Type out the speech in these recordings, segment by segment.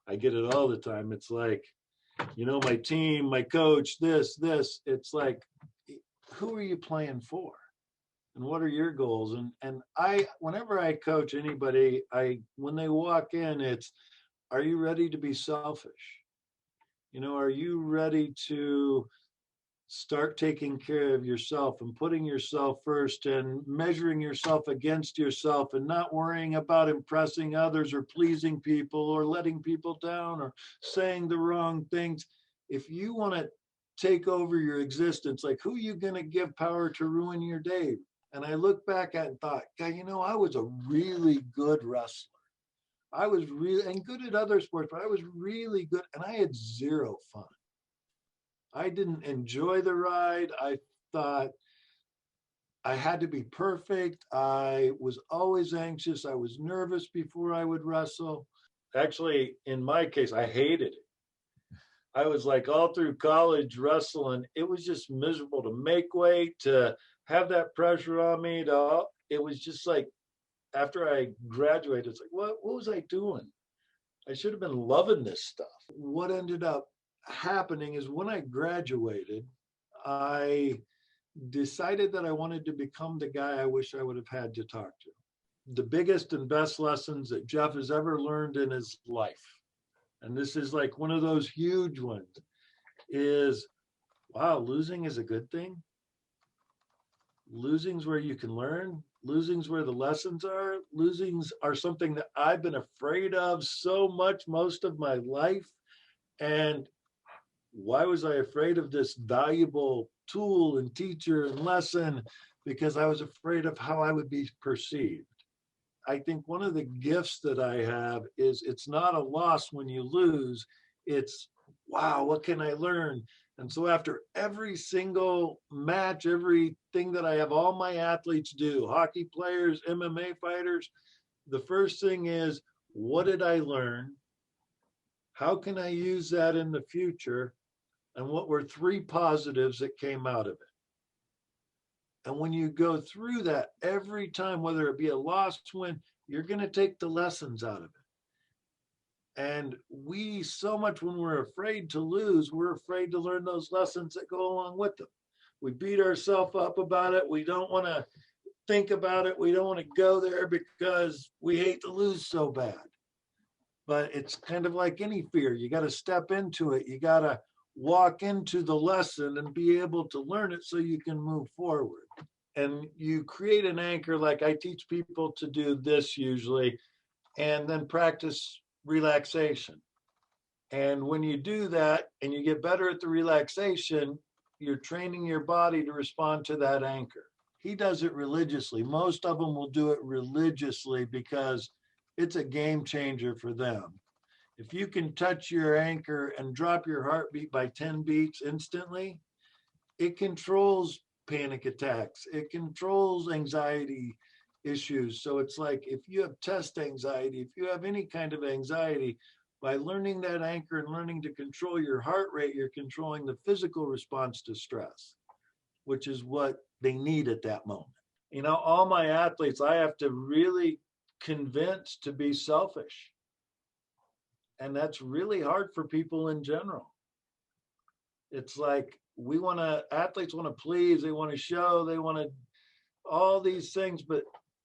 I get it all the time. It's like, my team, my coach, this. It's like, who are you playing for? And what are your goals? And whenever I coach anybody, when they walk in, it's, are you ready to be selfish? Are you ready to start taking care of yourself and putting yourself first and measuring yourself against yourself and not worrying about impressing others or pleasing people or letting people down or saying the wrong things? If you want to take over your existence, like, who are you going to give power to ruin your day? And I look back at it and thought, God, I was a really good wrestler. I was really and good at other sports, but I was really good and I had zero fun. I didn't enjoy the ride. I thought I had to be perfect. I was always anxious. I was nervous before I would wrestle. Actually, in my case, I hated it. I was like all through college wrestling. It was just miserable to make weight, to have that pressure on me. It was just like after I graduated, it's like, what was I doing? I should have been loving this stuff. What ended up happening is when I graduated, I decided that I wanted to become the guy I wish I would have had to talk to. The biggest and best lessons that Jeff has ever learned in his life, and this is like one of those huge ones, is, wow, losing is a good thing. Losing's where you can learn. Losing's where the lessons are. Losings are something that I've been afraid of so much most of my life. And why was I afraid of this valuable tool and teacher and lesson? Because I was afraid of how I would be perceived. I think one of the gifts that I have is it's not a loss when you lose. It's, wow, what can I learn? And so after every single match, everything that I have all my athletes do, hockey players, MMA fighters, the first thing is, what did I learn? How can I use that in the future? And what were 3 positives that came out of it? And when you go through that every time, whether it be a loss, win, you're going to take the lessons out of it. And we, so much when we're afraid to lose, we're afraid to learn those lessons that go along with them. We beat ourselves up about it. We don't want to think about it. We don't want to go there because we hate to lose so bad. But it's kind of like any fear. You got to step into it. You got to walk into the lesson and be able to learn it so you can move forward. And you create an anchor, like I teach people to do this usually, and then practice relaxation. And when you do that and you get better at the relaxation, you're training your body to respond to that anchor. He does it religiously. Most of them will do it religiously because it's a game changer for them. If you can touch your anchor and drop your heartbeat by 10 beats instantly, it controls panic attacks. It controls anxiety issues. So it's like if you have test anxiety, if you have any kind of anxiety, by learning that anchor and learning to control your heart rate, you're controlling the physical response to stress, which is what they need at that moment. All my athletes, I have to really convince to be selfish. And that's really hard for people in general. It's like athletes want to please, they want to show, they want to all these things, but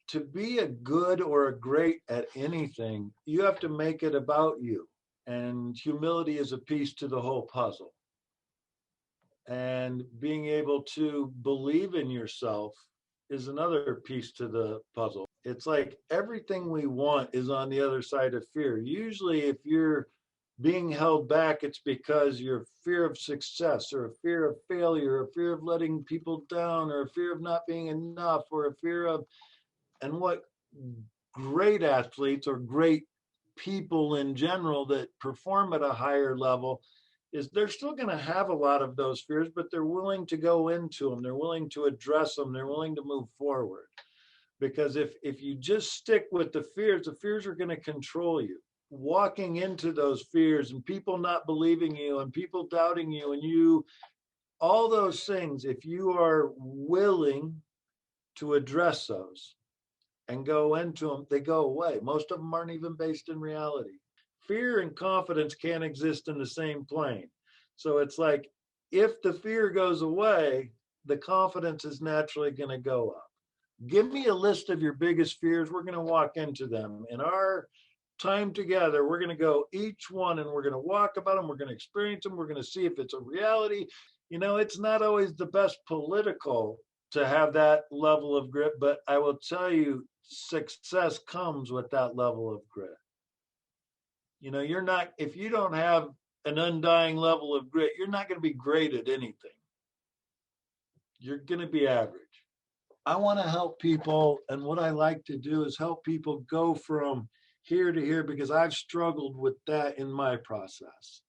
to be a good or a great at anything, you have to make it about you. And humility is a piece to the whole puzzle. And being able to believe in yourself is another piece to the puzzle. It's like everything we want is on the other side of fear. Usually, if you're being held back, it's because your fear of success or a fear of failure, or a fear of letting people down, or a fear of not being enough, or a fear of, and what great athletes or great people in general that perform at a higher level is they're still going to have a lot of those fears, but they're willing to go into them. They're willing to address them. They're willing to move forward. Because if you just stick with the fears are going to control you. Walking into those fears and people not believing you and people doubting you and you, all those things, if you are willing to address those and go into them, they go away. Most of them aren't even based in reality. fear and confidence can't exist in the same plane. So it's like if the fear goes away, the confidence is naturally going to go up. Give me a list of your biggest fears. We're going to walk into them. In our time together, we're going to go each one and we're going to walk about them. We're going to experience them. We're going to see if it's a reality. You know, it's not always the best political to have that level of grit, but I will tell you, success comes with that level of grit. You know, you're not, if you don't have an undying level of grit, you're not going to be great at anything. You're going to be average. I want to help people. And what I like to do is help people go from here to here because I've struggled with that in my process.